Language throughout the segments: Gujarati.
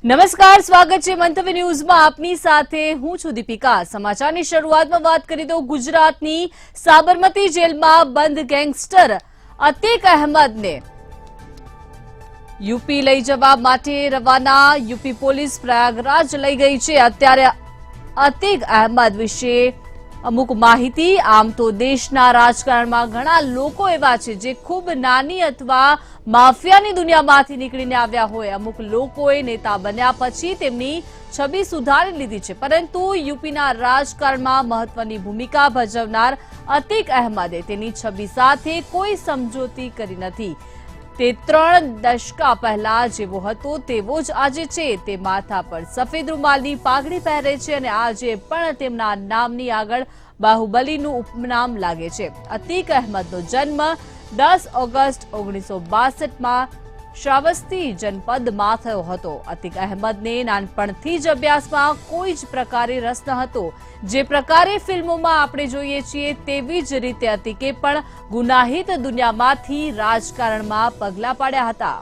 નમસ્કાર, સ્વાગત છે મંતવ્ય ન્યૂઝમાં. આપની સાથે હું છું દીપિકા. સમાચારની શરૂઆતમાં વાત કરી દઉં. ગુજરાતની સાબરમતી જેલમાં બંધ ગેંગસ્ટર અતીક અહેમદને યુપી લઈ જવા માટે રવાના. યુપી પોલીસ પ્રયાગરાજ લઈ ગઈ છે. અત્યારે અતીક અહેમદ વિશે અમુક માહિતી. આમ તો દેશના રાજકારણમાં ઘણા લોકો એવા છે જે ખૂબ નાની અથવા માફિયાની દુનિયામાંથી નીકળીને આવ્યા હોય. અમુક લોકોએ નેતા બન્યા પછી તેમની છબી સુધારી લીધી છે, પરંતુ યુપીના રાજકારણમાં મહત્વની ભૂમિકા ભજવનાર અતીક અહેમદે તેની છબી સાથે કોઈ સમજૂતી કરી નથી. તે 3 દશકા પહેલા જેવો હતો તેવો જ આજે છે. તે માથા પર સફેદ રૂમાલની પાઘડી પહેરે છે અને આજે પણ તેમના નામની આગળ બાહુબલીનું ઉપનામ લાગે છે. અતીક અહેમદનો જન્મ 10 ઓગસ્ટ 1962માં શ્રાવસ્તી જનપદમાં થયો હતો. અતીક અહેમદને નાનપણથી જ અભ્યાસમાં કોઈ જ પ્રકારે રસ ન હતો. જે પ્રકારે ફિલ્મોમાં આપણે જોઈએ છીએ તેવી જ રીતે અતીકે પણ ગુનાહિત દુનિયામાંથી રાજકારણમાં પગલાં પાડ્યા હતા.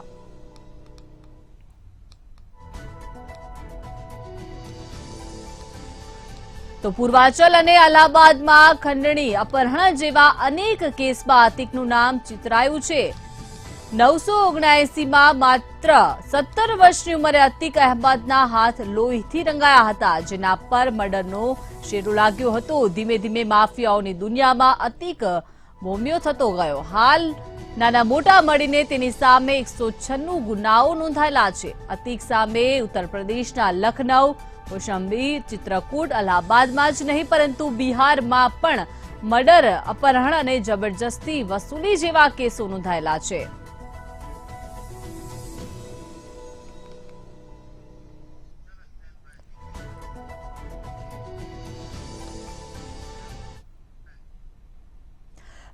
તો પૂર્વાંચલ અને અલ્હાબાદમાં ખંડણી, અપહરણ જેવા અનેક કેસમાં અતીકનું નામ ચિતરાયું છે. 979માં માત્ર 17 વર્ષની ઉંમરે અતીક અહેમદના હાથ લોહીથી રંગાયા હતા, જેના પર મર્ડરનો શેરો લાગ્યો હતો. ધીમે ધીમે માફિયાઓની દુનિયામાં અતીક મોમિયો થતો ગયો. હાલ નાના મોટા મળીને તેની સામે 196 ગુનાઓ નોંધાયેલા છે. અતીક સામે ઉત્તર પ્રદેશના લખનઉ, કૌશામ્બી, ચિત્રકૂટ, અલ્હાબાદમાં જ નહીં પરંતુ બિહારમાં પણ મર્ડર, અપહરણ અને જબરજસ્તી વસૂલી જેવા કેસો નોંધાયેલા છે.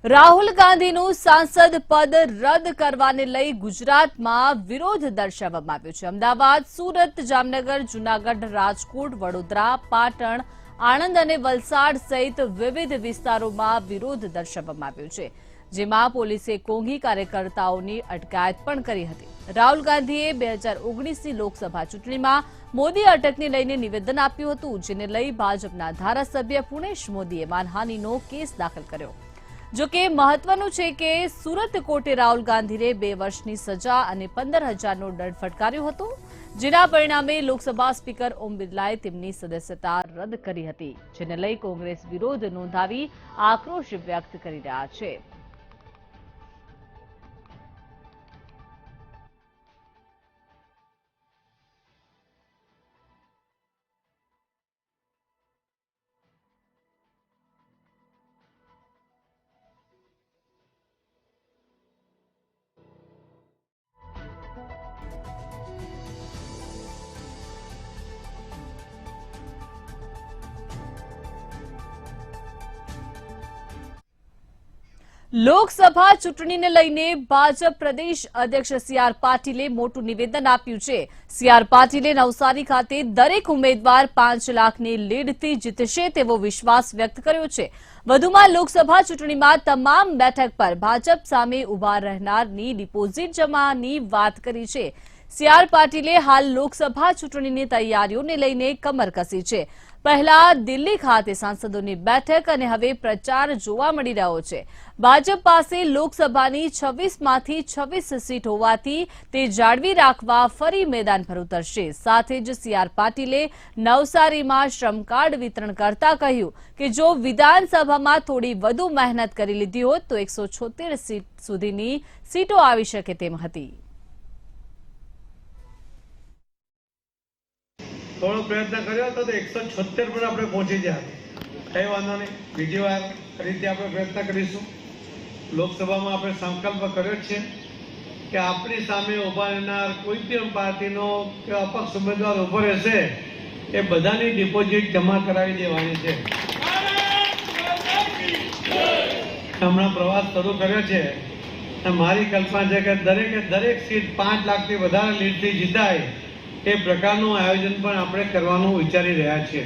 રાહુલ ગાંધીનું સાંસદ પદ રદ કરવાને લઈ ગુજરાતમાં વિરોધ દર્શાવવામાં આવ્યો છે. અમદાવાદ, સુરત, જામનગર, જૂનાગઢ, રાજકોટ, વડોદરા, પાટણ, આણંદ અને વલસાડ સહિત વિવિધ વિસ્તારોમાં વિરોધ દર્શાવવામાં આવ્યો છે, જેમાં પોલીસે કોંઘી કાર્યકર્તાઓની અટકાયત પણ કરી હતી. રાહુલ ગાંધીએ 2019ની લોકસભા ચૂંટણીમાં મોદી અટકને લઈને નિવેદન આપ્યું હતું, જેને લઈ ભાજપના ધારાસભ્ય પુણેશ મોદીએ માનહાનિનો કેસ દાખલ કર્યો. જોકે મહત્વનું છે કે સુરત કોર્ટે રાહુલ ગાંધીને 2 વર્ષની સજા અને 15,000નો દંડ ફટકાર્યો હતો, જેના પરિણામે લોકસભા સ્પીકર ઓમ બિરલાએ તેમની સદસ્યતા રદ કરી હતી, જેને લઈ કોંગ્રેસ વિરોધ નોંધાવી આક્રોશ વ્યક્ત કરી રહ્યા છે. લોકસભા ચૂંટણીને લઈને ભાજપ પ્રદેશ અધ્યક્ષ સી.આર. પાટીલે મોટું નિવેદન આપ્યું છે. સી.આર. પાટીલે નવસારી ખાતે દરેક ઉમેદવાર 5 લાખની લીડથી જીતશે તેવો વિશ્વાસ વ્યક્ત કર્યો છે. વધુમાં લોકસભા ચૂંટણીમાં તમામ બેઠક પર ભાજપ સામે ઉભા રહેનારની ડિપોઝિટ જમાની વાત કરી છે. સી.આર. પાટીલે હાલ લોકસભા ચૂંટણીની તૈયારીઓને લઈને કમર કસી છે. પહેલા દિલ્હી ખાતે સાંસદોની બેઠક અને હવે પ્રચાર જોવા મળી રહ્યો છે. ભાજપ પાસે લોકસભાની 26માંથી 26 સીટ હોવાથી તે જાળવી રાખવા ફરી મેદાન પર ઉતરશે. સાથે જ સી.આર. પાટીલે નવસારીમાં શ્રમ કાર્ડ વિતરણ કરતા કહ્યું કે જો વિધાનસભામાં થોડી વધુ મહેનત કરી લીધી હોત તો 176 સીટ સુધીની સીટો આવી શકે તેમ હતી. થોડો પ્રયત્ન કર્યો તો 176 પર આપણે પહોંચી જાય. કઈ વાંધો નહીં, બીજી વાર ફરીથી આપણે પ્રયત્ન કરીશું. લોકસભામાં આપણે સંકલ્પ કર્યો છે કે આપણી સામે ઉભા રહેનાર કોઈ પણ પાર્ટીનો કે અપક્ષ ઉમેદવાર ઉભો રહેશે એ બધાની ડિપોઝિટ જમા કરાવી દેવાની છે. હમણાં પ્રવાસ શરૂ કર્યો છે અને મારી કલ્પના છે કે દરેકે દરેક સીટ 5 લાખથી વધારે લીડથી જીતાય એ પ્રકારનું આયોજન પણ આપણે કરવાનું વિચારી રહ્યા છીએ.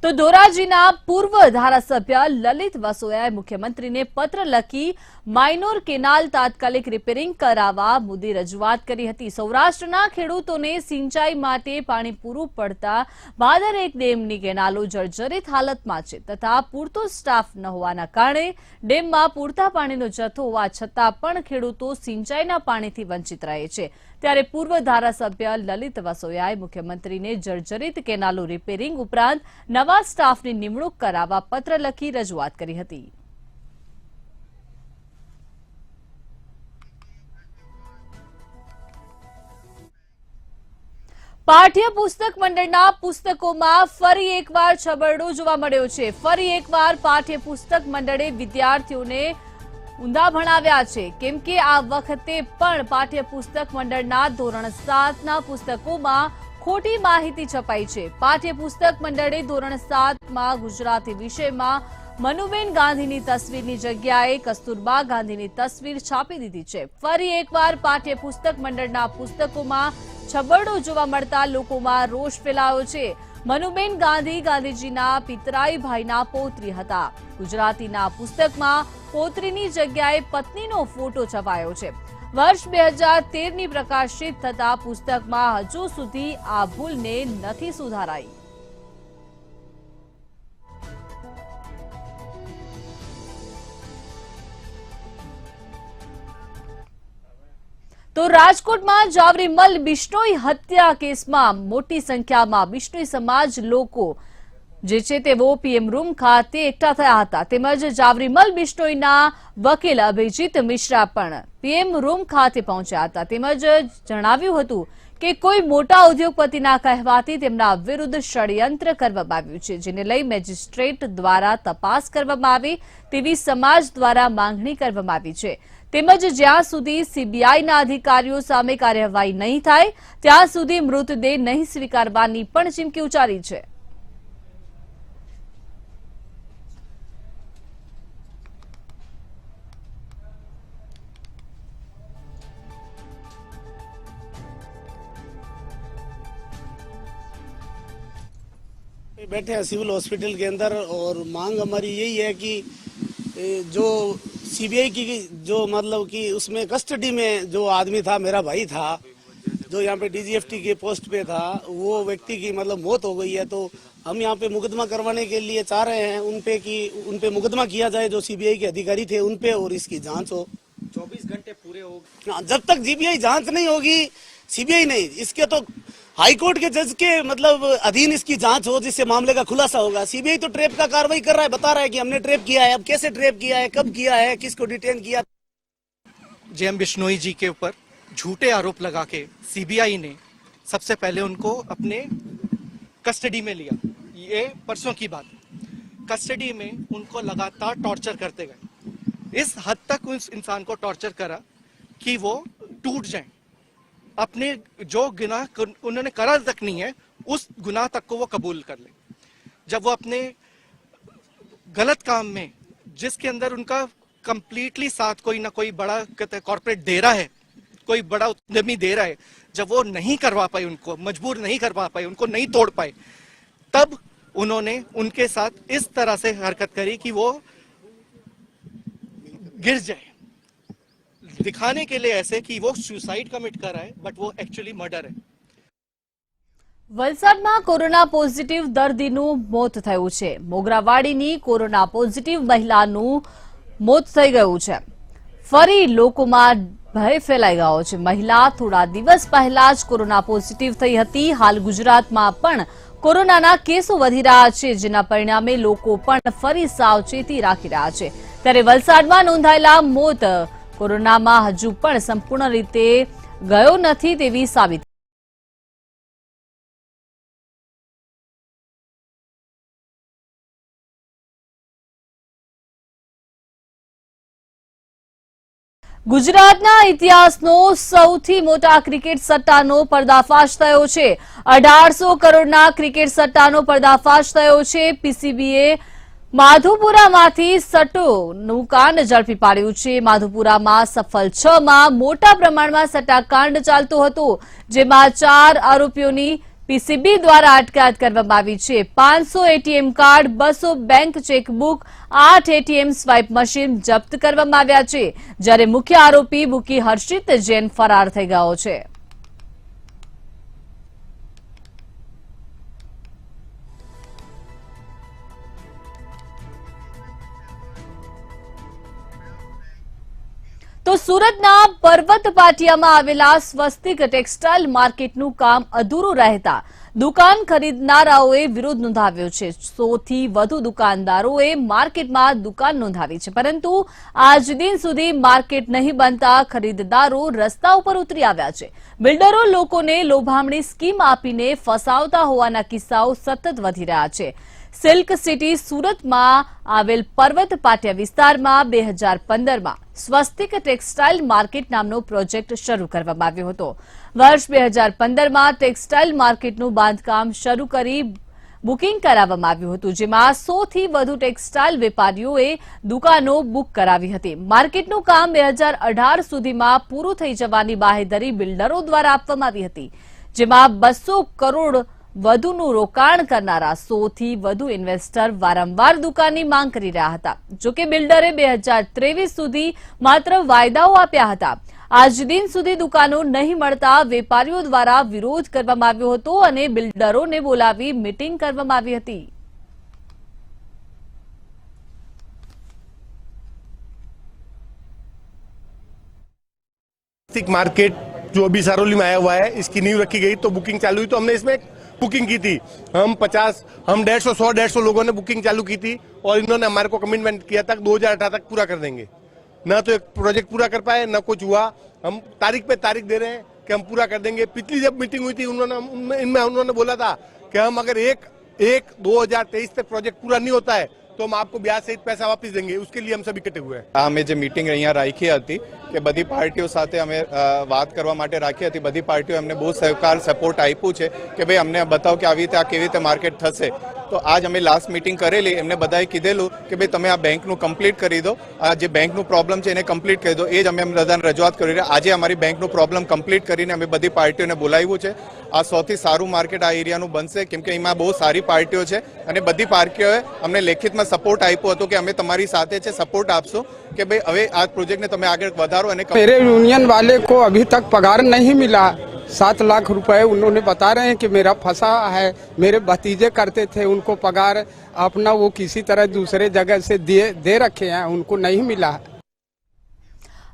તો ધોરાજીના પૂર્વ ધારાસભ્ય લલિત વસોયાએ મુખ્યમંત્રીને પત્ર લખી માઇનોર કેનાલ તાત્કાલિક રિપેરિંગ કરાવવા મુદ્દે રજૂઆત કરી હતી। સૌરાષ્ટ્રના ખેડૂતોને સિંચાઈ માટે પાણી પૂરું પડતા ભાદર એક ડેમની કેનાલો જર્જરિત હાલતમાં છે તથા પૂરતો સ્ટાફ ન હોવાના કારણે ડેમમાં પૂરતા પાણીનો જથ્થો હોવા છતાં પણ ખેડૂતો સિંચાઈના પાણીથી વંચિત રહે છે। ત્યારે પૂર્વ ધારાસભ્ય લલિત વસોયાએ મુખ્યમંત્રીને જર્જરિત કેનાલો રિપેરિંગ ઉપરાંત નવા સ્ટાફની નિમણૂક કરાવવા પત્ર લખી રજૂઆત કરી હતી। પાઠ્યપુસ્તક મંડળના પુસ્તકોમાં ફરી એકવાર છબરડો જોવા મળ્યો છે। ફરી એકવાર પાઠ્યપુસ્તક મંડળે વિદ્યાર્થીઓને ઊંધા ભણાવ્યા છે, કેમ કે આ વખતે પણ પાઠ્યપુસ્તક મંડળના ધોરણ 7ના પુસ્તકોમાં ખોટી માહિતી છપાઈ છે। પાઠ્યપુસ્તક મંડળે ધોરણ 7માં ગુજરાતી વિષયમાં મનુબેન ગાંધીની તસવીરની જગ્યાએ કસ્તુરબા ગાંધીની તસવીર છાપી દીધી છે। ફરી એકવાર પાઠ્યપુસ્તક મંડળના પુસ્તકોમાં છબરડો જોવા મળતા લોકોમાં રોષ ફેલાયો છે। મનુબેન ગાંધી ગાંધીજીના પિતરાઈ ભાઈના પૌત્રી હતા। ગુજરાતીના પુસ્તકમાં પૌત્રીની જગ્યાએ પત્નીનો ફોટો છપાયો છે। વર્ષ 2013ની પ્રકાશિત થતા પુસ્તકમાં હજુ સુધી આ ભૂલને નથી સુધારાઈ। તો રાજકોટમાં જાવરીમલ બિશ્નોઈ હત્યા કેસમાં મોટી સંખ્યામાં બિશ્નોઈ સમાજ લોકો જે છે તેઓ પીએમ રૂમ ખાતે એકઠા થયા હતા। તેમજ જાવરીમલ બિશ્નોઈના વકીલ અભિજીત મિશ્રા પણ પીએમ રૂમ ખાતે પહોંચ્યા હતા। તેમજ જણાવ્યું હતું કે કોઈ મોટા ઉદ્યોગપતિના કહેવાથી તેમના વિરુદ્ધ ષડયંત્ર કરવામાં આવ્યું છે, જેને લઈ મેજિસ્ટ્રેટ દ્વારા તપાસ કરવામાં આવે તેવી સમાજ દ્વારા માંગણી કરવામાં આવી છે। તેમજ જ્યાં સુધી સીબીઆઈના અધિકારીઓ સામે કાર્યવાહી નહીં થાય ત્યાં સુધી મૃતદેહ નહીં સ્વીકારવાની પણ ચીમકી ઉચ્ચારી છે। बैठे हैं सिविल हॉस्पिटल के अंदर और मांग हमारी यही है कि जो सीबीआई की जो मतलब कि उसमें कस्टडी में जो आदमी था, मेरा भाई था जो यहाँ पे डीजीएफटी के पोस्ट पे था, वो व्यक्ति की मतलब मौत हो गई है। तो हम यहाँ पे मुकदमा करवाने के लिए चाह रहे हैं उन पे मुकदमा किया जाए जो सीबीआई के अधिकारी थे उन पे, और इसकी जांच हो। 24 घंटे पूरे हो जब तक सीबीआई जांच नहीं होगी, सीबीआई नहीं, इसके तो हाईकोर्ट के जज के मतलब अधीन इसकी जांच हो जिससे मामले का खुलासा होगा। सीबीआई तो ट्रेप का कार्रवाई कर रहा है, बता रहा है कि हमने ट्रेप किया है। अब कैसे ट्रेप किया है, कब किया है, किसको डिटेन किया। जेएम बिश्नोई जी के ऊपर झूठे आरोप लगा के सीबीआई ने सबसे पहले उनको अपने कस्टडी में लिया। ये परसों की बात। कस्टडी में उनको लगातार टॉर्चर करते गए। इस हद तक उस इंसान को टॉर्चर करा कि वो टूट जाए। अपने जो गुनाह उन्होंने करा तक नहीं है, उस गुनाह तक को वो कबूल कर ले। जब वो अपने गलत काम में जिसके अंदर उनका कंप्लीटली साथ कोई ना कोई बड़ा कॉर्पोरेट दे रहा है, कोई बड़ा उद्यमी दे रहा है, जब वो नहीं करवा पाए, उनको मजबूर नहीं करवा पाए, उनको नहीं तोड़ पाए, तब उन्होंने उनके साथ इस तरह से हरकत करी कि वो गिर जाए, दिखाने के लिए ऐसे कि वो सुसाइड कमिट कर रहा है, बट वो एक्चुअली मर्डर है। વલસાડમાં કોરોના પોઝિટિવ દર્દીનું મોત થયું છે। મોગરાવાડીની કોરોના પોઝિટિવ મહિલાનું મોત થઈ ગયું છે। ફરી લોકોમાં ભય ફેલાઈ ગયો છે। મહિલા થોડા દિવસ પહેલા જ કોરોના પોઝિટિવ થઈ હતી। હાલ ગુજરાતમાં પણ કોરોનાના કેસો વધી રહ્યા છે, જેના પરિણામે લોકો પણ ફરી સાવચેતી રાખી રહ્યા છે। ત્યારે વલસાડમાં નોંધાયેલા મોત કોરોનામાં હજુ પણ સંપૂર્ણ રીતે ગયો નથી તેવી સાબિતી। ગુજરાતના ઇતિહાસનો સૌથી મોટા ક્રિકેટ સટ્ટાનો પર્દાફાશ થયો છે। 1800 કરોડના ક્રિકેટ સટ્ટાનો પર્દાફાશ થયો છે। પીસીબીએ માધુપુરામાંથી સટ્ટોનું કાંડ ઝડપી પાડ્યું છે। માધુપુરામાં સફલ 6માં મોટા પ્રમાણમાં સટ્ટાકાંડ ચાલતો હતો, જેમાં 4 આરોપીઓની પીસીબી દ્વારા અટકાયત કરવામાં આવી છે. 500 ATM card, 200 bank chequebook, 8 ATM swipe machine જપ્ત કરવામાં આવ્યા છે, જ્યારે મુખ્ય આરોપી બુકી હર્ષિત જૈન ફરાર થઈ ગયો છે. તો સુરતના પર્વત પાટિયામાં આવેલા સ્વસ્તિક ટેક્સટાઇલ માર્કેટનું કામ અધૂરું રહેતા દુકાન ખરીદનારાઓએ વિરોધ નોંધાવ્યો છે. 100 થી વધુ દુકાનદારોએ માર્કેટમાં દુકાન નોંધાવી છે, પરંતુ આજ દિન સુધી માર્કેટ નહીં બનતા ખરીદદારો રસ્તા ઉપર ઉતરી આવ્યા છે. બિલ્ડરો લોકોને લોભામણી સ્કીમ આપીને ફસાવતા હોવાના કિસ્સાઓ સતત વધી રહ્યા છે. સિલ્ક સિટી સુરતમાં આવેલ પર્વત પાટિયા વિસ્તારમાં 2015માં સ્વસ્તિક ટેક્સટાઇલ માર્કેટ નામનો પ્રોજેક્ટ શરૂ કરવામાં આવ્યો હતો. વર્ષ 2015માં ટેક્સટાઇલ માર્કેટનું બાંધકામ શરૂ કરી બુકિંગ કરાવવામાં આવ્યું હતું, જેમાં 100 થી વધુ ટેક્સટાઇલ વેપારીઓએ દુકાનો બુક કરાવી હતી. માર્કેટનું કામ 2018 સુધીમાં પૂરું થઈ જવાની બાહેધરી બિલ્ડરો દ્વારા આપવામાં આવી હતી, જેમાં 200 કરોડ વધુનું રોકાણ કરનારા 100 થી વધુ ઇન્વેસ્ટર વારંવાર દુકાનની માંગ કરી રહ્યા હતા. જોકે બિલ્ડરે 2023 સુધી માત્ર વાયદાઓ આપ્યા હતા. આજ દિન સુધી દુકાનો નહીં મળતા વેપારીઓ દ્વારા વિરોધ કરવામાં આવ્યો હતો અને બિલ્ડરોને બોલાવી મીટિંગ કરવામાં આવી હતી. मार्केट जो अभी सारोली में आया हुआ है, इसकी नींव रखी गई तो बुकिंग चालू हुई, तो हमने इसमें बुकिंग की थी. हम 150 लोगों ने बुकिंग चालू की थी और इन्होंने हमारे को कमिटमेंट किया था कि 2018 तक पूरा कर देंगे. ना तो एक प्रोजेक्ट पूरा कर पाए, ना कुछ हुआ. हम तारीख पे तारीख दे रहे हैं कि हम पूरा कर देंगे. पिछली जब मीटिंग हुई थी उन्होंने बोला था कि हम अगर 2023 तक प्रोजेक्ट पूरा नहीं होता है तो हम आपको ब्याज सहित पैसा वापस देंगे. उसके लिए हम सभी इकट्ठे हुए हैं. અમે જે મીટિંગ અહીંયા રાખી હતી કે બધી પાર્ટીઓ સાથે અમે વાત કરવા માટે રાખી હતી. બધી પાર્ટીઓ અમને બહુ સહકાર સપોર્ટ આપ્યું છે કે ભાઈ અમને બતાવો કે આવી રીતે આ કેવી રીતે માર્કેટ થશે. તો આજ અમે લાસ્ટ મીટિંગ કરેલી, એમને બધાએ કીધેલું કે ભાઈ તમે આ બેંકનું કમ્પ્લીટ કરી દો, આ જે બેંકનું પ્રોબ્લેમ છે એને કમ્પ્લીટ કરી દો. એ જ અમે બધાને રજૂઆત કરી રહ્યા. આજે અમારી બેંકનું પ્રોબ્લેમ કમ્પ્લીટ કરીને અમે બધી પાર્ટીઓને બોલાવ્યું છે. આ સૌથી સારું માર્કેટ આ એરિયાનું બનશે, કેમ કે એમાં બહુ સારી પાર્ટીઓ છે અને બધી પાર્ટીઓએ અમને લેખિતમાં સપોર્ટ આપ્યો હતો કે અમે તમારી સાથે છે, સપોર્ટ આપશો કે ભાઈ હવે આ પ્રોજેક્ટને તમે આગળ વધારો. અને मेरे यूनियन वाले को अभी तक पगार नहीं मिला. 7 लाख रुपए उन्होंने बता रहे हैं कि मेरा फंसा है. मेरे भतीजे करते थे, उनको पगार अपना वो किसी तरह दूसरे जगह से दे रखे हैं, उनको नहीं मिला.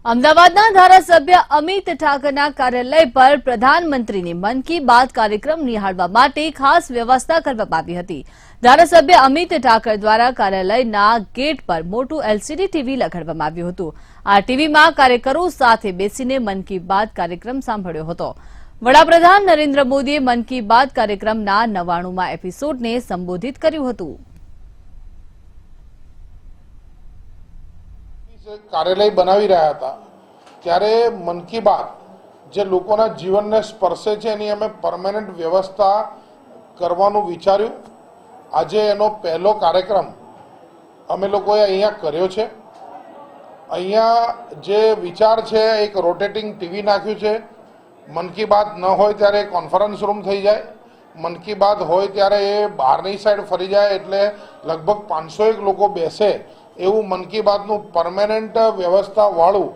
અમદાવાદના ધારાસભ્ય અમિત ઠાકરના કાર્યાલય પર પ્રધાનમંત્રીની મન કી બાત કાર્યક્રમ નિહાળવા માટે ખાસ વ્યવસ્થા કરવામાં આવી હતી. ધારાસભ્ય અમિત ઠાકર દ્વારા કાર્યાલયના ગેટ પર મોટું એલસીડી ટીવી લગાડવામાં આવ્યું હતું. આ ટીવીમાં કાર્યકરો સાથે બેસીને મન કી બાત કાર્યક્રમ સાંભળ્યો હતો. વડાપ્રધાન નરેન્દ્ર મોદીએ મન કી બાત કાર્યક્રમના 99મા એપિસોડને સંબોધિત કર્યું હતું. કાર્યાલય બનાવી રહ્યા હતા ત્યારે મન કી બાત જે લોકોના જીવનને સ્પર્શે છે એની અમે પરમેનન્ટ વ્યવસ્થા કરવાનું વિચાર્યું. આજે એનો પહેલો કાર્યક્રમ અમે લોકોએ અહીંયા કર્યો છે. અહીંયા જે વિચાર છે એક રોટેટિંગ ટીવી નાખ્યું છે. મન કી બાત ન હોય ત્યારે કોન્ફરન્સ રૂમ થઈ જાય, મન કી બાત હોય ત્યારે એ બહારની સાઈડ ફરી જાય, એટલે લગભગ 501 લોકો બેસે એવું મન કી બાતનું પરમેનન્ટ વ્યવસ્થાવાળું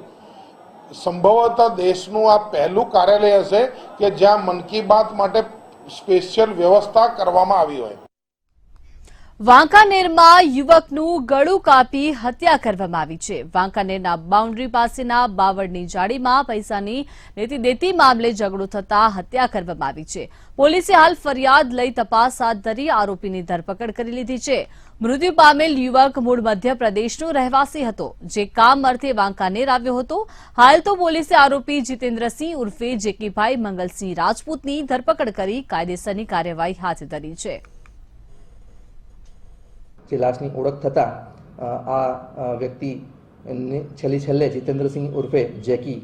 સંભવતઃ દેશનું આ પહેલું કાર્યાલય હશે કે જ્યાં મન કી બાત માટે સ્પેશિયલ વ્યવસ્થા કરવામાં આવી હોય. વાંકાનેરમાં યુવકનું ગળું કાપી હત્યા કરવામાં આવી છે. વાંકાનેરના બાઉન્ડ્રી પાસેના બાવળની જાળીમાં પૈસાની લેતી-દેતી મામલે ઝઘડો થતા હત્યા કરવામાં આવી છે. પોલીસે હાલ ફરિયાદ લઈ તપાસ હાથ ધરી આરોપીની ધરપકડ કરી લીધી છે. મૃત્યુ પામેલ યુવક મૂળ મધ્યપ્રદેશનો રહેવાસી હતો, જે કામ અર્થે વાંકાનેર આવ્યો હતો. હાલ તો પોલીસે આરોપી જીતેન્દ્રસિંહ ઉર્ફે જેકીભાઈ મંગલસિંહ રાજપૂતની ધરપકડ કરી કાયદેસરની કાર્યવાહી હાથ ધરી છે. જે લાશની ઓળખ થતાં આ વ્યક્તિ છેલ્લે જીતેન્દ્રસિંહ ઉર્ફે જેકી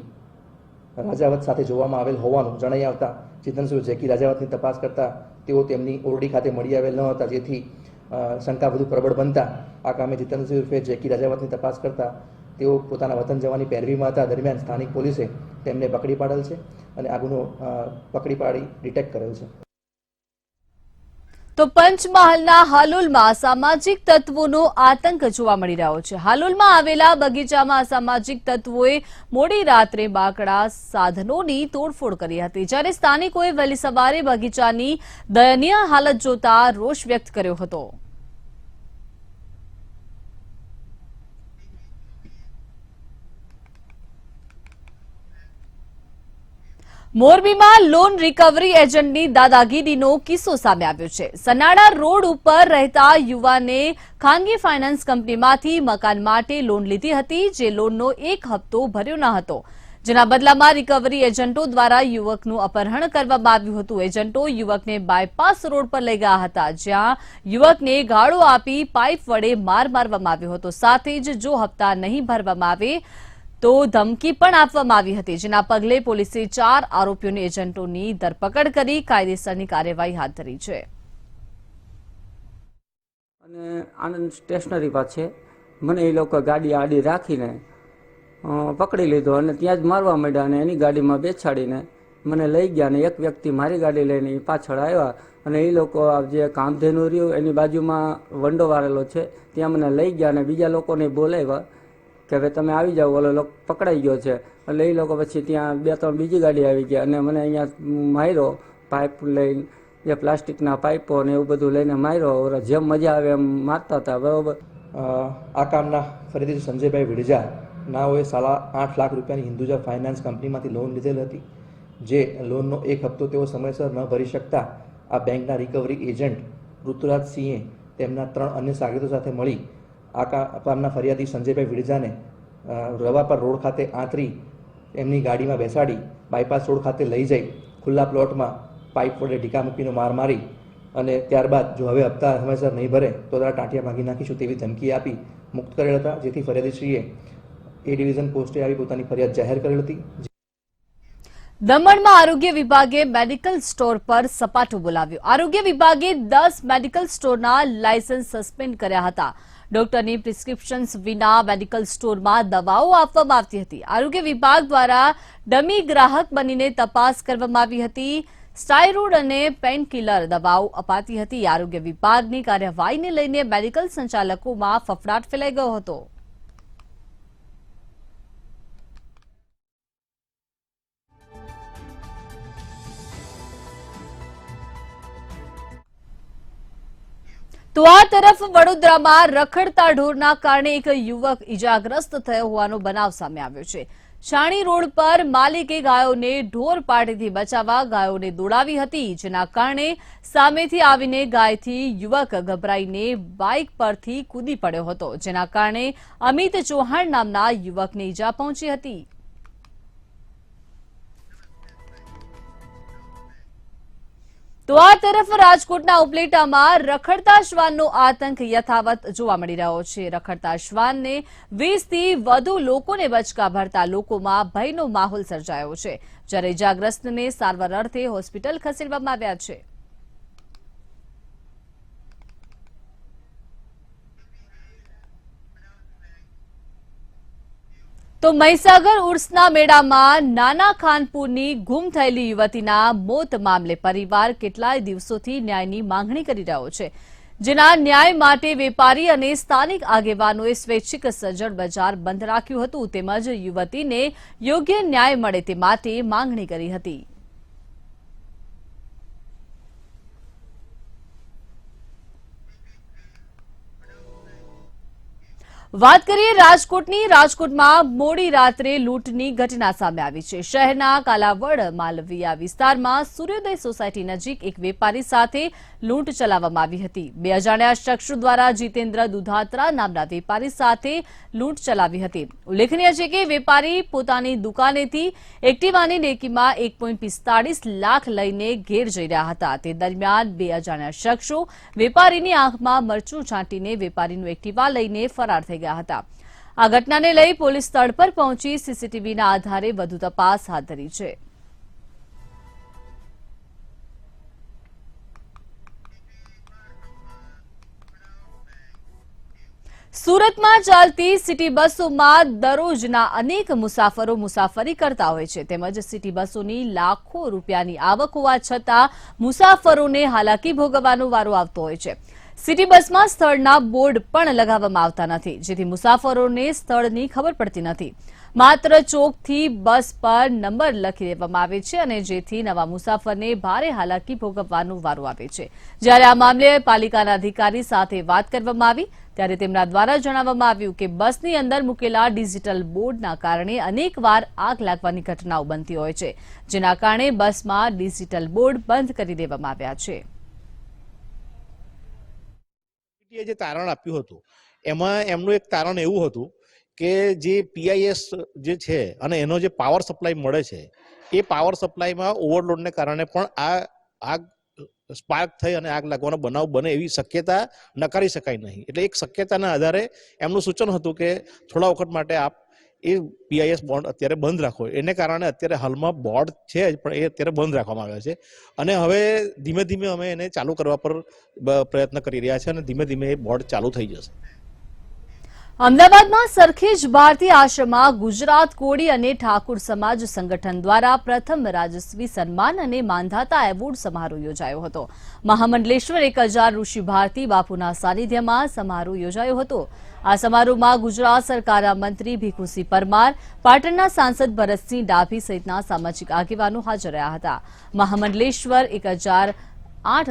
રાજાવત સાથે જોવામાં આવેલ હોવાનું જણાઈ આવતા જીતેન્દ્રસિંહ જેકી રાજાવતની તપાસ કરતા તેઓ તેમની ઓરડી ખાતે મળી આવેલ ન હતા, જેથી શંકા વધુ પ્રબળ બનતા આ કામે જીતેન્દ્રસિંહ ઉર્ફે જેકી રાજાવતની તપાસ કરતા તેઓ પોતાના વતન જવાની પેરવીમાં હતા. દરમિયાન સ્થાનિક પોલીસે તેમને પકડી પાડેલ છે અને આ ગુનો પકડી પાડી ડિટેક્ટ કરેલ છે. તો પંચમહાલના હાલોલમાં અસામાજિક તત્વોનો આતંક જોવા મળી રહ્યો છે. હાલોલમાં આવેલા બગીચામાં અસામાજિક તત્વોએ મોડી રાત્રે બાંકડા સાધનોની તોડફોડ કરી હતી, જ્યારે સ્થાનિકોએ વહેલી સવારે બગીચાની દયનીય હાલત જોતા રોષ વ્યક્ત કર્યો હતો. મોરબીમાં લોન રિકવરી એજન્ટની દાદાગીરીનો કિસ્સો સામે આવ્યો છે. સનાડા રોડ ઉપર રહેતા યુવાને ખાનગી ફાઇનાન્સ કંપનીમાંથી મકાન માટે લોન લીધી હતી, જે લોનનો એક હપ્તો ભર્યો ન હતો, જેના બદલામાં રિકવરી એજન્ટો દ્વારા યુવકનું અપહરણ કરવામાં આવ્યું હતું. એજન્ટો યુવકને બાયપાસ રોડ પર લઈ ગયા હતા, જ્યાં યુવકને ગાળો આપી પાઇપ વડે માર મારવામાં આવ્યો હતો. સાથે જ જો હપ્તા નહીં ભરવામાં આવે તો ધમકી પણ આપવામાં આવી હતી, જેના પગલે પોલીસે 4 આરોપીઓની એજન્ટોની ધરપકડ કરી કાયદેસરની કાર્યવાહી હાથ ધરી છે. અને આનંદ સ્ટેશનરી પાસે મને એ લોકો ગાડી આડી રાખીને પકડી લીધો અને ત્યાં જ મારવા માંડ્યા અને એની ગાડીમાં બેસાડીને મને લઈ ગયા. અને એક વ્યક્તિ મારી ગાડી લઈને પાછળ આવ્યા અને એ લોકો જે કામધેનુ રહ્યું એની બાજુમાં વંડો વાળેલો છે ત્યાં મને લઈ ગયા અને બીજા લોકોને બોલાવ્યા કે હવે તમે આવી જાઓ, ઓલો લોકો પકડાઈ ગયો છે. એટલે એ લોકો પછી ત્યાં 2-3 બીજી ગાડી આવી ગયા અને મને અહીંયા માર્યો, પાઇપ લઈને, જે પ્લાસ્ટિકના પાઇપો ને એવું બધું લઈને માર્યો. જેમ મજા આવે એમ મારતા હતા. બરાબર. આ કામના ફરીથી સંજયભાઈ વિડજા નાઓએ 8.5 લાખ રૂપિયાની હિન્દુજા ફાઇનાન્સ કંપનીમાંથી લોન લીધેલ હતી, જે લોનનો એક હપ્તો તેઓ સમયસર ન ભરી શકતા આ બેંકના રિકવરી એજન્ટ ઋતુરાજસિંહે તેમના 3 અન્ય સાગરીતો સાથે મળી આ કામના ફરિયાદી સંજયભાઈ વિડજાને રવા પર રોડ ખાતે આંતરી એમની ગાડીમાં બેસાડી બાયપાસ રોડ ખાતે લઈ જઈ ખુલ્લા પ્લોટમાં પાઇપ વડે ઢીકા મૂકીને માર મારી અને ત્યારબાદ જો હવે હપ્તા સમયસર નહીં ભરે તો તારા ટાંટિયા ભાંગી નાખીશું તેવી ધમકી આપી મુક્ત કરેલ હતા, જેથી ફરિયાદીશ્રીએ એ ડિવિઝન પોસ્ટે આવી પોતાની ફરિયાદ જાહેર કરેલ હતી. દમણમાં આરોગ્ય વિભાગે મેડિકલ સ્ટોર પર સપાટો બોલાવ્યો. આરોગ્ય વિભાગે 10 મેડિકલ સ્ટોરના લાયસન્સ સસ્પેન્ડ કર્યા હતા. ડોક્ટરની પ્રિસ્ક્રિપ્શન્સ વિના મેડિકલ સ્ટોરમાં દવાઓ આપવામાં આવતી હતી. આરોગ્ય વિભાગ દ્વારા ડમી ગ્રાહક બનીને તપાસ કરવામાં આવી હતી. સ્ટાયરોઇડ અને પેનકિલર દવાઓ અપાતી હતી. આરોગ્ય વિભાગની કાર્યવાહીને લઈને મેડિકલ સંચાલકોમાં ફફડાટ ફેલાઈ ગયો હતો. તો આ તરફ વડોદરામાં રખડતા ઢોરના કારણે એક યુવક ઇજાગ્રસ્ત થયો હોવાનો બનાવ સામે આવ્યો છે. છાણી રોડ પર માલિકે ગાયોને ઢોર પાટેથી બચાવવા ગાયોને દોડાવી હતી, જેના કારણે સામેથી આવીને ગાયથી યુવક ગભરાઈને બાઇક પરથી કૂદી પડ્યો હતો, જેના કારણે અમિત ચૌહાણ નામના યુવકને ઇજા પહોંચી હતી. તો આ તરફ રાજકોટના ઉપલેટામાં રખડતા શ્વાનનો આતંક યથાવત જોવા મળી રહ્યો છે. રખડતા શ્વાનને 20થી વધુ લોકોને બચકા ભરતા લોકોમાં ભયનો માહોલ સર્જાયો છે, જ્યારે ઇજાગ્રસ્તને સારવાર અર્થે હોસ્પિટલ ખસેડવામાં આવ્યા છે. તો મહીસાગર ઉર્સના મેળામાં નાના ખાનપુરની ગુમ થયેલી યુવતીના મોત મામલે પરિવાર કેટલાય દિવસોથી ન્યાયની માંગણી કરી રહ્યો છે, જેના ન્યાય માટે વેપારી અને સ્થાનિક આગેવાનોએ સ્વૈચ્છિક સજ્જડ બજાર બંધ રાખ્યું હતું, તેમજ યુવતીને યોગ્ય ન્યાય મળે તે માટે માંગણી કરી હતી. વાત કરીએ રાજકોટની. રાજકોટમાં મોડી રાત્રે લૂંટની ઘટના સામે આવી છે. શહેરના કાલાવડ માલવીયા વિસ્તારમાં સૂર્યોદય સોસાયટી નજીક એક વેપારી સાથે લૂંટ ચલાવવામાં આવી હતી. 2 અજાણ્યા શખ્સો દ્વારા જીતેન્દ્ર દુધાત્રા નામના વેપારી સાથે લૂંટ ચલાવી હતી. ઉલ્લેખનીય છે કે વેપારી પોતાની દુકાનેથી એક્ટિવાની ડેકીમાં 1.45 લાખ લઈને ઘેર જઈ રહ્યા હતા. તે દરમિયાન 2 અજાણ્યા શખ્સો વેપારીની આંખમાં મરચું છાંટીને વેપારીનું એક્ટિવા લઈને ફરાર થઈ ગયા હતા. આ ઘટનાને લઈ પોલીસ સ્થળ પર પહોંચી સીસીટીવીના આધારે વધુ તપાસ હાથ ધરી છે. સુરતમાં ચાલતી સિટી બસોમાં દરરોજના અનેક મુસાફરો મુસાફરી કરતા હોય છે તેમજ સિટી બસોની લાખો રૂપિયાની આવક હોવા છતાં મુસાફરોને હાલાકી ભોગવવાનો વારો આવતો હોય છે। સિટી બસમાં સ્થળના બોર્ડ પણ લગાવવામાં આવતા નથી, જેથી મુસાફરોને સ્થળની ખબર પડતી નથી। માત્ર ચોકથી બસ પર નંબર લખી દેવામાં આવે છે અને જેથી નવા મુસાફરને ભારે હાલાકી ભોગવવાનો વારો આવે છે। જ્યારે આ મામલે પાલિકાના અધિકારી સાથે વાત કરવામાં આવી ત્યારે તેમના દ્વારા જણાવવામાં આવ્યું કે બસની અંદર મૂકેલા ડિજિટલ બોર્ડના કારણે અનેકવાર આગ લાગવાની ઘટનાઓ બનતી હોય છે, જેના કારણે બસમાં ડિજિટલ બોર્ડ બંધ કરી દેવામાં આવ્યા છે। જે તારણ આપ્યું હતું એમાં એમનું એક તારણ એવું હતું કે જે પીઆઈએસ જે છે અને એનો જે પાવર સપ્લાય મળે છે એ પાવર સપ્લાયમાં ઓવરલોડને કારણે પણ આ આગ સ્પાર્ક થઈ અને આગ લાગવાનો બનાવ બને એવી શક્યતા નકારી શકાય નહીં। એટલે એક શક્યતાના આધારે એમનું સૂચન હતું કે થોડા વખત માટે આપ એ પીઆઈએસ બોન્ડ અત્યારે બંધ રાખો। એને કારણે અત્યારે હાલમાં બોર્ડ છે પણ એ અત્યારે બંધ રાખવામાં આવ્યા છે અને હવે ધીમે ધીમે અમે એને ચાલુ કરવા પર પ્રયત્ન કરી રહ્યા છે અને ધીમે ધીમે એ બોર્ડ ચાલુ થઈ જશે। અમદાવાદમાં સરખેજ ભારતી આશ્રમમાં ગુજરાત કોળી અને ઠાકુર સમાજ સંગઠન દ્વારા પ્રથમ રાજસ્વી સન્માન અને માનધાતા એવોર્ડ સમારોહ યોજાયો હતો। મહામંડલેશ્વર 1000 ઋષિ ભારતી બાપુના સાનિધ્યમાં સમારોહ યોજાયો હતો। આ સમારોહમાં ગુજરાત સરકારના મંત્રી ભીખુસિંહ પરમાર, પાટણના સાંસદ ભરતસિંહ ડાભી સહિતના સામાજિક આગેવાનો હાજર રહ્યા હતા। મહામંડલેશ્વર 1008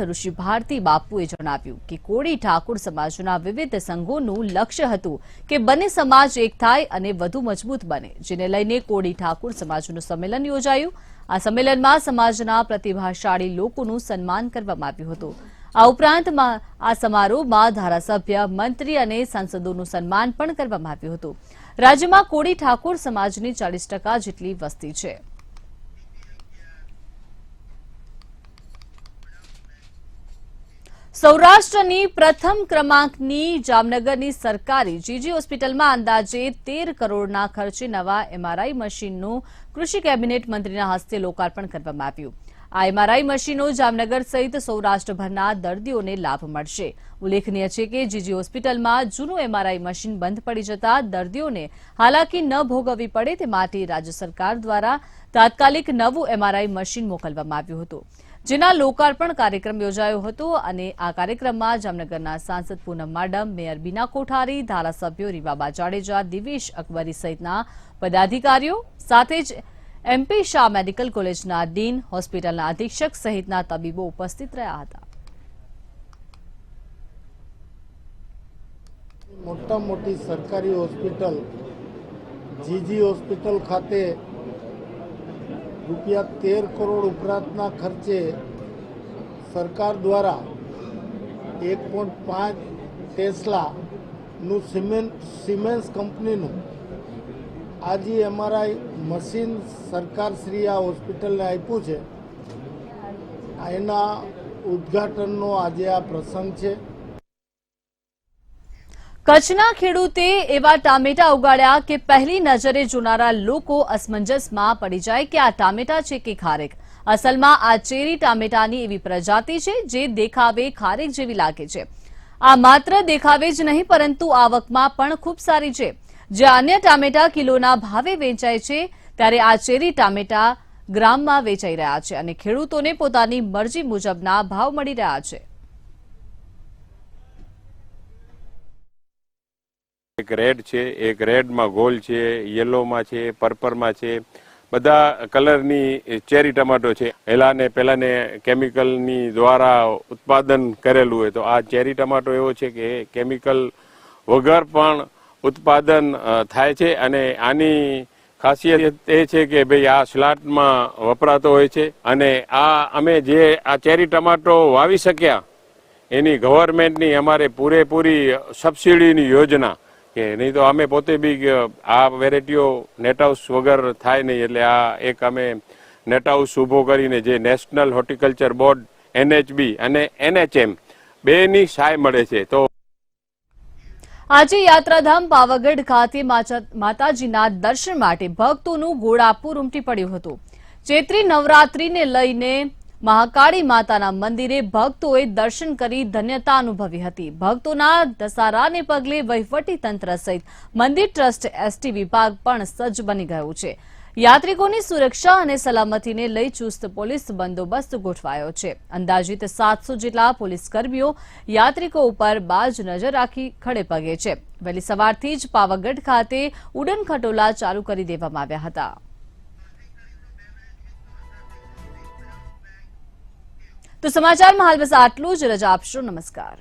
ઋષિ ભારતી બાપુએ જણાવ્યું કે કોળી ઠાકુર સમાજના વિવિધ સંઘોનું લક્ષ્ય હતું કે બંને સમાજ એક થાય અને વધુ મજબૂત બને, જેને લઈને કોળી ઠાકુર સમાજનું સંમેલન યોજાયું। આ સંમેલનમાં સમાજના પ્રતિભાશાળી લોકોનું સન્માન કરવામાં આવ્યું હતું। આ ઉપરાંત આ સમારોહમાં ધારાસભ્ય, મંત્રી અને સાંસદોનું સન્માન પણ કરવામાં આવ્યું હતું। રાજ્યમાં કોળી ઠાકોર સમાજની 40% જેટલી વસ્તી છે। સૌરાષ્ટ્રની પ્રથમ ક્રમાંકની જામનગરની સરકારી જીજી હોસ્પિટલમાં અંદાજે 13 કરોડના ખર્ચે નવા એમઆરઆઈ મશીનનું કૃષિ કેબિનેટ મંત્રીના હસ્તે લોકાર્પણ કરવામાં આવ્યું। આ એમઆરઆઈ મશીનો જામનગર સહિત સૌરાષ્ટ્રભરના દર્દીઓને લાભ મળશે। ઉલ્લેખનીય છે કે જીજી હોસ્પિટલમાં જૂનું એમઆરઆઈ મશીન બંધ પડી જતા દર્દીઓને હાલાકી ન ભોગવવી પડે તે માટે રાજ્ય સરકાર દ્વારા તાત્કાલિક નવું એમઆરઆઈ મશીન મોકલવામાં આવ્યું હતું, જેના લોકાર્પણ કાર્યક્રમ યોજાયો હતો અને આ કાર્યક્રમમાં જામનગરના સાંસદ પૂનમ માડમ, મેયર બીના કોઠારી, ધારાસભ્યો રીવાબા જાડેજા, દિવેશ અકબરી સહિતના પદાધિકારીઓ સાથે જ એમપી શાહ મેડિકલ કોલેજના ડીન, હોસ્પિટલના અધિક્ષક સહિતના તબીબો ઉપસ્થિત રહ્યા હતા। મોટા મોટી સરકારી હોસ્પિટલ જીજી હોસ્પિટલ ખાતે રૂપિયા 13 કરોડ ઉપરાંતના ખર્ચે સરકાર દ્વારા 1.5 ટેસ્લાનું સિમેન્સ કંપનીનું આજે એમઆરઆઈ મશીન સરકારશ્રી આ હોસ્પિટલને આપ્યું છે। એના ઉદ્ઘાટનનો આજે આ પ્રસંગ છે। કચ્છના ખેડૂતે એવા ટામેટા ઉગાડ્યા કે પહેલી નજરે જોનારા લોકો અસમંજસમાં પડી જાય કે આ ટામેટા છે કે ખારેક। અસલમાં આ ચેરી ટામેટાની એવી પ્રજાતિ છે જે દેખાવે ખારેક જેવી લાગે છે। આ માત્ર દેખાવે જ નહીં પરંતુ આવકમાં પણ ખૂબ સારી છે। જે અન્ય ટામેટા કિલોના ભાવે વેચાય છે ત્યારે આ ચેરી ટામેટા ગ્રામમાં વેચાઈ રહ્યા છે અને ખેડૂતોને પોતાની મરજી મુજબના ભાવ મળી રહ્યા છે। એક રેડ છે, એક રેડમાં ગોલ છે, યલોમાં છે, પર્પલમાં છે, બધા કલરની ચેરી ટમાટો છે। પહેલાને કેમિકલની દ્વારા ઉત્પાદન કરેલું હોય તો આ ચેરી ટમાટો એવો છે કે કેમિકલ વગર પણ ઉત્પાદન થાય છે અને આની ખાસિયત એ છે કે ભાઈ આ સ્લાટમાં વપરાતો હોય છે અને આ અમે જે આ ચેરી ટમાટો વાવી શક્યા એની ગવર્મેન્ટની અમારે પૂરેપૂરી સબસિડીની યોજના કે નહીં તો અમે પોતે બી આ વેરાયટીઓ નેટ હાઉસ વગર થાય નહીં, એટલે આ એક અમે નેટ હાઉસ ઊભો કરીને જે નેશનલ હોર્ટિકલ્ચર બોર્ડ NHB અને NHM બેની સહાય મળે છે। તો આજે યાત્રાધામ પાવાગઢ ખાતે માતાજીના દર્શન માટે ભક્તોનું ઘોડાપુર ઉમટી પડ્યું હતું। ચૈત્રી નવરાત્રીને લઈને મહાકાળી માતાના મંદિરે ભક્તોએ દર્શન કરી ધન્યતા અનુભવી હતી. ભક્તોના દસારાને પગલે વહીવટી તંત્ર સહિત મંદિર ટ્રસ્ટ એસટી વિભાગ પણ સજ્જ બની ગયું છે. યાત્રિકોની સુરક્ષા અને સલામતીને લઈ ચુસ્ત પોલીસ બંદોબસ્ત ગોઠવાયો છે. અંદાજિત 700 જેટલા પોલીસકર્મીઓ યાત્રિકો ઉપર બાજ નજર રાખી ખડે પગે છે. વહેલી સવારથી જ પાવાગઢ ખાતે ઉડન ખટોલા ચાલુ કરી દેવામાં આવ્યા હતા. તો સમાચારમાં હાલ બસ આટલું જ. રજા આપશો. નમસ્કાર.